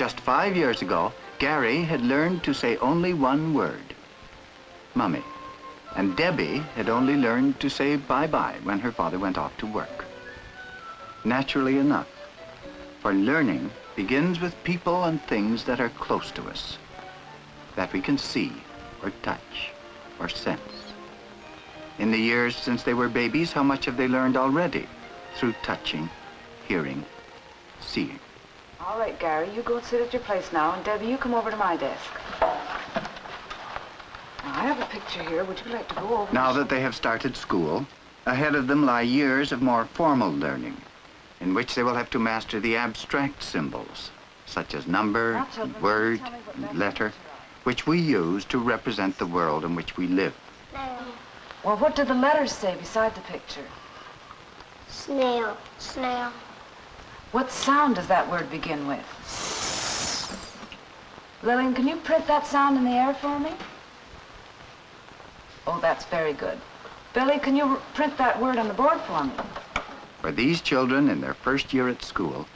Just 5 years ago, Gary had learned to say only one word, Mummy. And Debbie had only learned to say bye-bye when her father went off to work. Naturally enough, for learning begins with people and things that are close to us, that we can see or touch or sense. In the years since they were babies, how much have they learned already through touching, hearing, seeing? All right, Gary, you go and sit at your place now, and Debbie, you come over to my desk. Now, I have a picture here. Would you like to go over? Now that they have started school, ahead of them lie years of more formal learning, in which they will have to master the abstract symbols, such as number, word, and letter, which we use to represent the world in which we live. Well, what do the letters say beside the picture? Snail, snail. What sound does that word begin with? Lillian, can you print that sound in the air for me? Oh, that's very good. Billy, can you print that word on the board for me? For these children in their first year at school,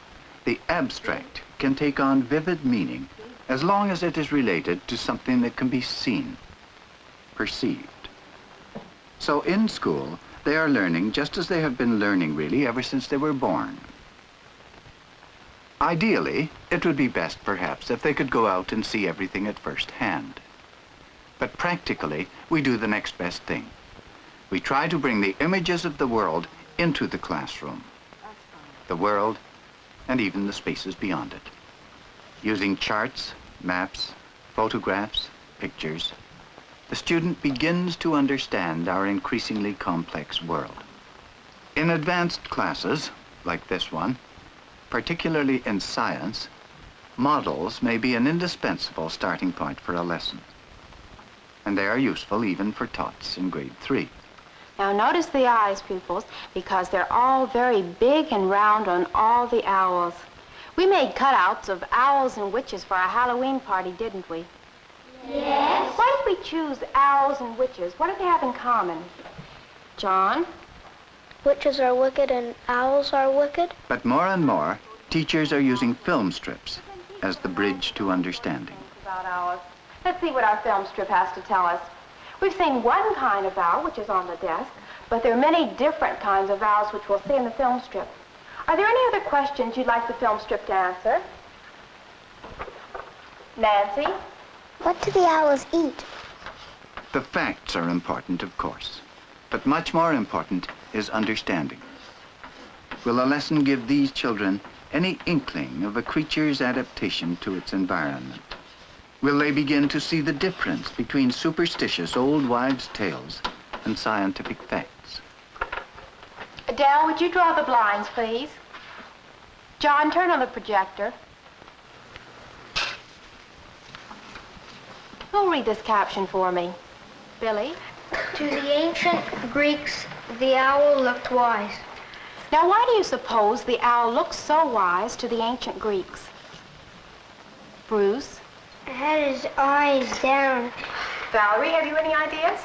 the abstract can take on vivid meaning as long as it is related to something that can be seen, perceived. So in school, they are learning just as they have been learning really ever since they were born. Ideally, it would be best perhaps if they could go out and see everything at first hand. But practically, we do the next best thing. We try to bring the images of the world into the classroom. The world, and even the spaces beyond it. Using charts, maps, photographs, pictures, the student begins to understand our increasingly complex world. In advanced classes, like this one, particularly in science, models may be an indispensable starting point for a lesson. And they are useful even for tots in grade 3. Now notice the eyes, pupils, because they're all very big and round on all the owls. We made cutouts of owls and witches for our Halloween party, didn't we? Yes. Why did we choose owls and witches? What do they have in common? John? Witches are wicked and owls are wicked. But more and more, teachers are using film strips as the bridge to understanding. About owls. Let's see what our film strip has to tell us. We've seen one kind of owl, which is on the desk, but there are many different kinds of owls which we'll see in the film strip. Are there any other questions you'd like the film strip to answer? Nancy? What do the owls eat? The facts are important, of course, but much more important is understanding. Will a lesson give these children any inkling of a creature's adaptation to its environment? Will they begin to see the difference between superstitious old wives' tales and scientific facts? Adele, would you draw the blinds, please? John, turn on the projector. Who'll read this caption for me? Billy? To the ancient Greeks, the owl looked wise. Now, why do you suppose the owl looks so wise to the ancient Greeks? Bruce? It had his eyes down. Valerie, have you any ideas?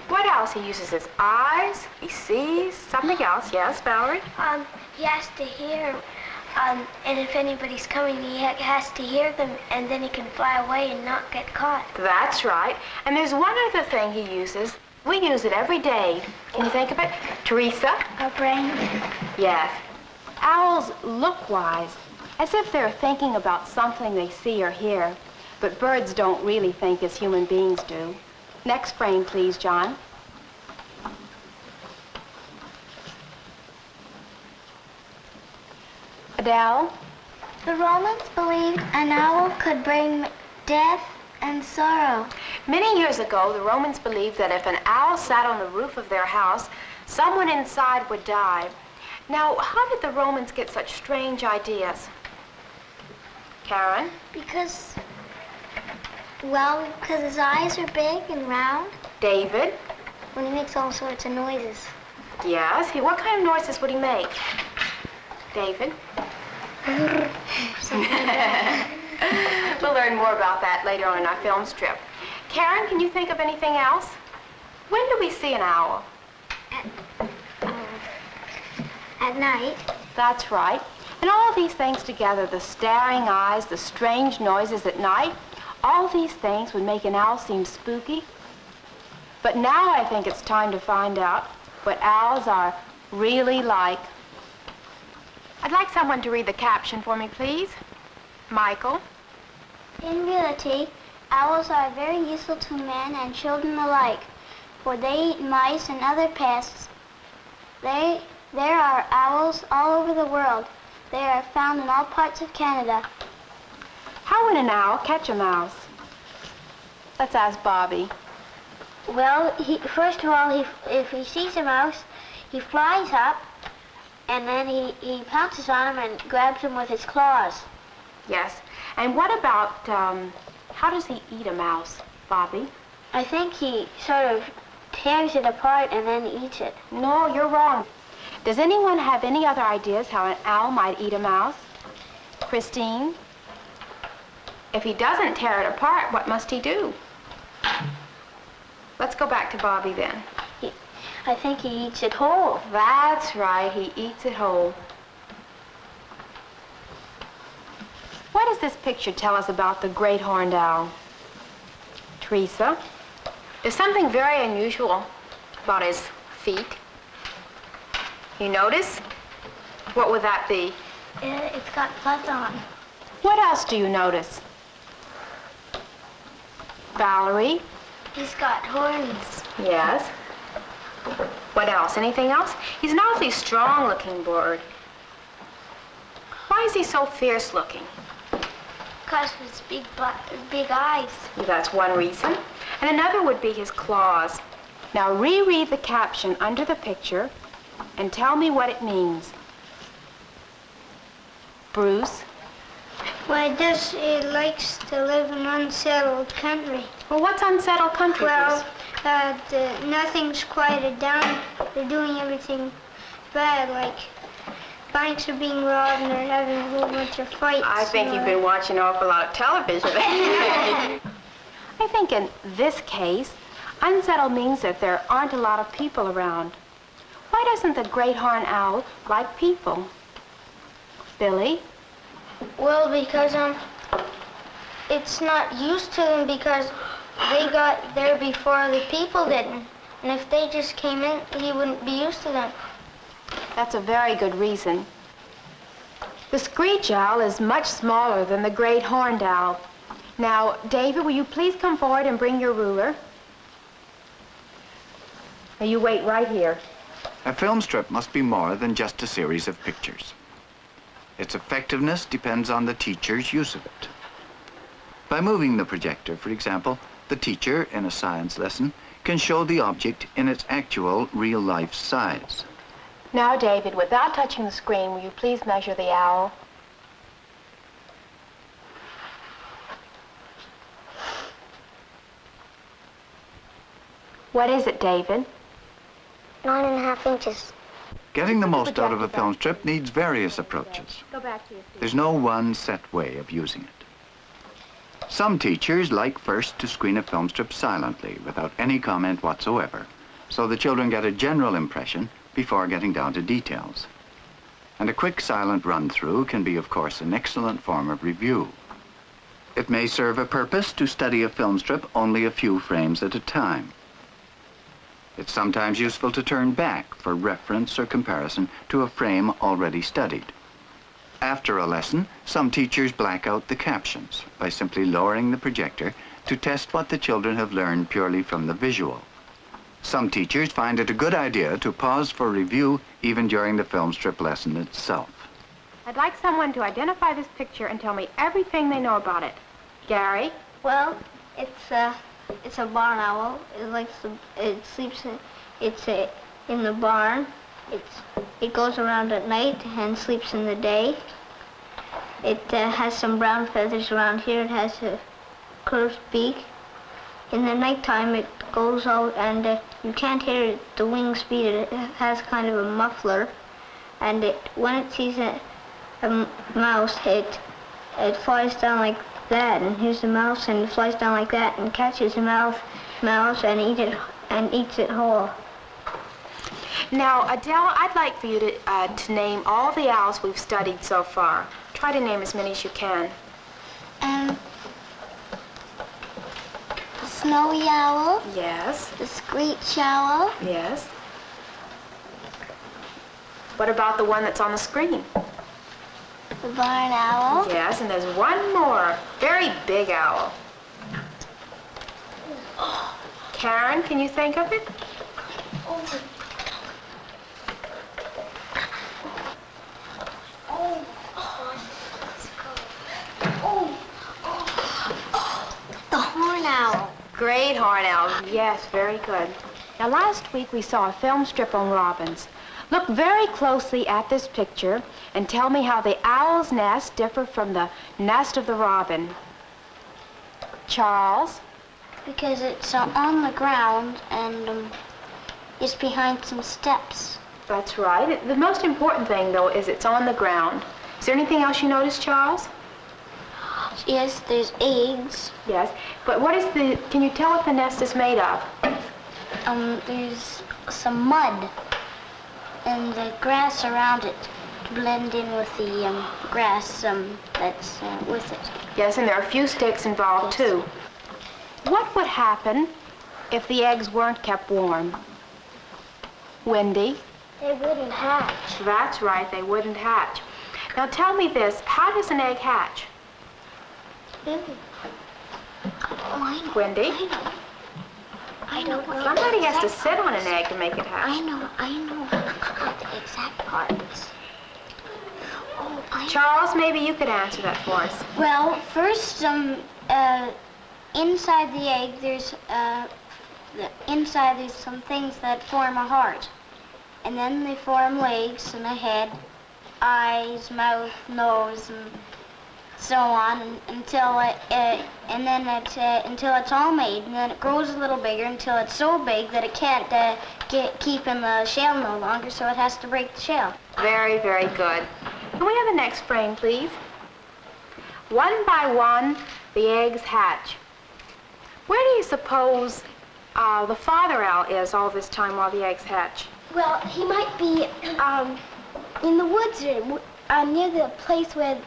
What else? He uses his eyes, he sees, something else. Yes, Valerie? He has to hear. And if anybody's coming, he has to hear them, and then he can fly away and not get caught. That's right. And there's one other thing he uses. We use it every day. Can you think of it? Teresa? A brain. Yes. Owls look wise, as if they're thinking about something they see or hear. But birds don't really think as human beings do. Next frame, please, John. Adele? The Romans believed an owl could bring death and sorrow. Many years ago, the Romans believed that if an owl sat on the roof of their house, someone inside would die. Now, how did the Romans get such strange ideas? Karen? Because his eyes are big and round. David? When he makes all sorts of noises. Yes, what kind of noises would he make? David? We'll learn more about that later on in our film strip. Karen, can you think of anything else? When do we see an owl? At night. That's right. And all these things together, the staring eyes, the strange noises at night, all these things would make an owl seem spooky. But now I think it's time to find out what owls are really like. I'd like someone to read the caption for me, please. Michael. In reality, owls are very useful to men and children alike, for they eat mice and other pests. There are owls all over the world. They are found in all parts of Canada. How would an owl catch a mouse? Let's ask Bobby. Well, first of all, if he sees a mouse, he flies up, and then he pounces on him and grabs him with his claws. Yes. And what about, how does he eat a mouse, Bobby? I think he sort of tears it apart and then eats it. No, you're wrong. Does anyone have any other ideas how an owl might eat a mouse? Christine? If he doesn't tear it apart, what must he do? Let's go back to Bobby then. I think he eats it whole. That's right, he eats it whole. What does this picture tell us about the great horned owl? Teresa? There's something very unusual about his feet. You notice? What would that be? It's got fuzz on. What else do you notice? Valerie? He's got horns. Yes. What else? Anything else? He's an awfully strong-looking bird. Why is he so fierce-looking? Because of his big eyes. That's one reason. And another would be his claws. Now reread the caption under the picture and tell me what it means. Bruce? Well, it likes to live in unsettled country. Well, what's unsettled country, Well, Bruce? nothing's quieted down. They're doing everything bad, like banks are being robbed and they're having a whole bunch of fights. I think you've been watching an awful lot of television. I think in this case, unsettled means that there aren't a lot of people around. Why doesn't the great horned owl like people? Billy? Well, because it's not used to them because they got there before the people didn't. And if they just came in, he wouldn't be used to them. That's a very good reason. The screech owl is much smaller than the great horned owl. Now, David, will you please come forward and bring your ruler? Now, you wait right here. A film strip must be more than just a series of pictures. Its effectiveness depends on the teacher's use of it. By moving the projector, for example, the teacher, in a science lesson, can show the object in its actual real-life size. Now, David, without touching the screen, will you please measure the owl? What is it, David? 9.5 inches. Getting the most out of a film strip needs various approaches. Go back to your seat. There's no one set way of using it. Some teachers like first to screen a film strip silently, without any comment whatsoever, so the children get a general impression before getting down to details. And a quick silent run-through can be, of course, an excellent form of review. It may serve a purpose to study a film strip only a few frames at a time. It's sometimes useful to turn back for reference or comparison to a frame already studied. After a lesson, some teachers black out the captions by simply lowering the projector to test what the children have learned purely from the visual. Some teachers find it a good idea to pause for review even during the film strip lesson itself. I'd like someone to identify this picture and tell me everything they know about it. Gary? Well, it's a barn owl. It sleeps in the barn. It goes around at night and sleeps in the day. It has some brown feathers around here. It has a curved beak. In the nighttime, it goes out and you can't hear the wings beat. It has kind of a muffler. And when it sees a mouse, it flies down like that, and here's the mouse, and it flies down like that and catches the mouse and eats it whole. Now, Adele, I'd like for you to name all the owls we've studied so far. Try to name as many as you can. The snowy owl. Yes. The screech owl. Yes. What about the one that's on the screen? The barn owl. Yes, and there's one more. Very big owl. Karen, can you think of it? The horn owl. Great horn owl. Yes, very good. Now, last week we saw a film strip on robins. Look very closely at this picture and tell me how the owl's nest differ from the nest of the robin. Charles? Because it's on the ground and it's behind some steps. That's right. The most important thing, though, is it's on the ground. Is there anything else you noticed, Charles? Yes, there's eggs. Yes. But can you tell what the nest is made of? There's some mud and the grass around it to blend in with the grass that's with it. Yes, and there are a few sticks involved, Yes. too. What would happen if the eggs weren't kept warm? Wendy? They wouldn't hatch. That's right, they wouldn't hatch. Now tell me this, how does an egg hatch? Oh, I know. Wendy? I know. Somebody has to sit on an egg to make it hatch. I know what the exact part is. Oh, I know. Charles, maybe you could answer that for us. Well, first, inside the egg, there's some things that form a heart. And then they form legs and a head, eyes, mouth, nose, and so on until it's all made, and then it grows a little bigger until it's so big that it can't keep in the shell no longer, so it has to break the shell. Very, very good. Can we have the next frame, please? One by one, the eggs hatch. Where do you suppose the father owl is all this time while the eggs hatch? Well, he might be in the woods or near the place where,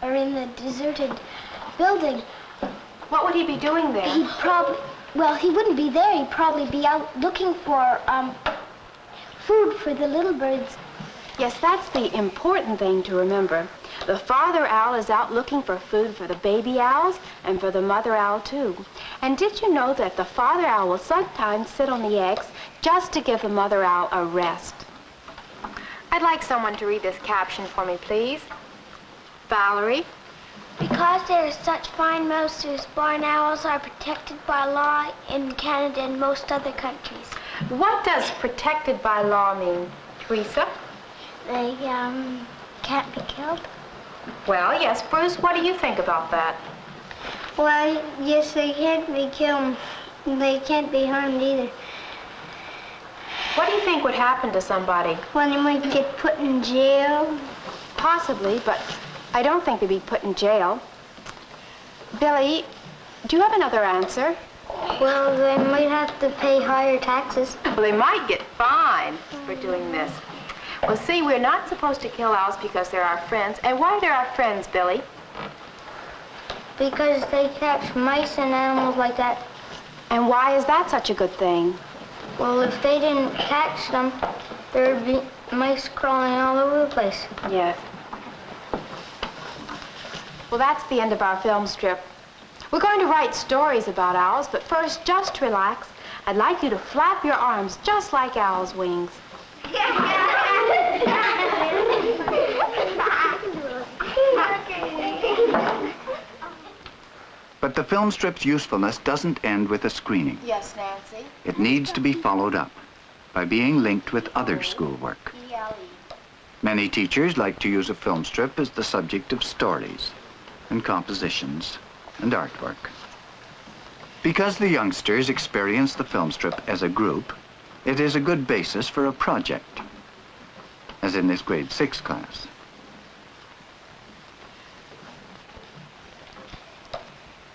or in the deserted building. What would he be doing there? He wouldn't be there. He'd probably be out looking for food for the little birds. Yes, that's the important thing to remember. The father owl is out looking for food for the baby owls and for the mother owl, too. And did you know that the father owl will sometimes sit on the eggs just to give the mother owl a rest? I'd like someone to read this caption for me, please. Valerie? Because they are such fine mouses, barn owls are protected by law in Canada and most other countries. What does protected by law mean, Teresa? They can't be killed. Well, yes, Bruce, what do you think about that? Well, yes, they can't be killed. They can't be harmed either. What do you think would happen to somebody? Well, they might get put in jail. Possibly, but I don't think they'd be put in jail. Billy, do you have another answer? Well, they might have to pay higher taxes. Well, they might get fined for doing this. Well, see, we're not supposed to kill owls because they're our friends. And why they're our friends, Billy? Because they catch mice and animals like that. And why is that such a good thing? Well, if they didn't catch them, there'd be mice crawling all over the place. Yes. Well, that's the end of our film strip. We're going to write stories about owls, but first, just relax. I'd like you to flap your arms just like owls' wings. But the film strip's usefulness doesn't end with a screening. Yes, Nancy. It needs to be followed up by being linked with other schoolwork. Many teachers like to use a film strip as the subject of stories and compositions and artwork. Because the youngsters experience the film strip as a group, it is a good basis for a project, as in this grade 6 class.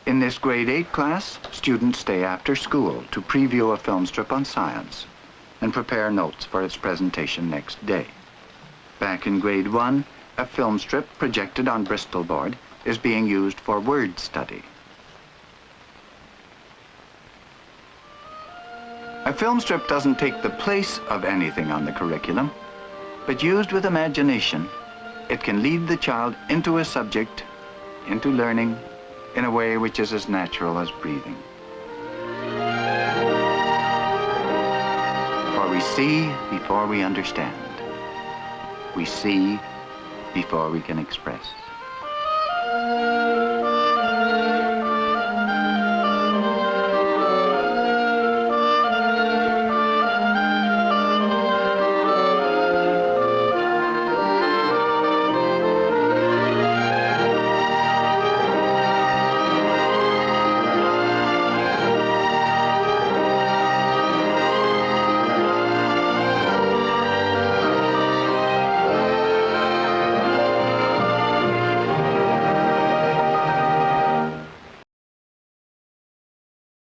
In this grade 8 class, students stay after school to preview a film strip on science and prepare notes for its presentation next day. Back in grade 1, a film strip projected on Bristol board is being used for word study. A film strip doesn't take the place of anything on the curriculum, but used with imagination, it can lead the child into a subject, into learning, in a way which is as natural as breathing. For we see before we understand. We see before we can express.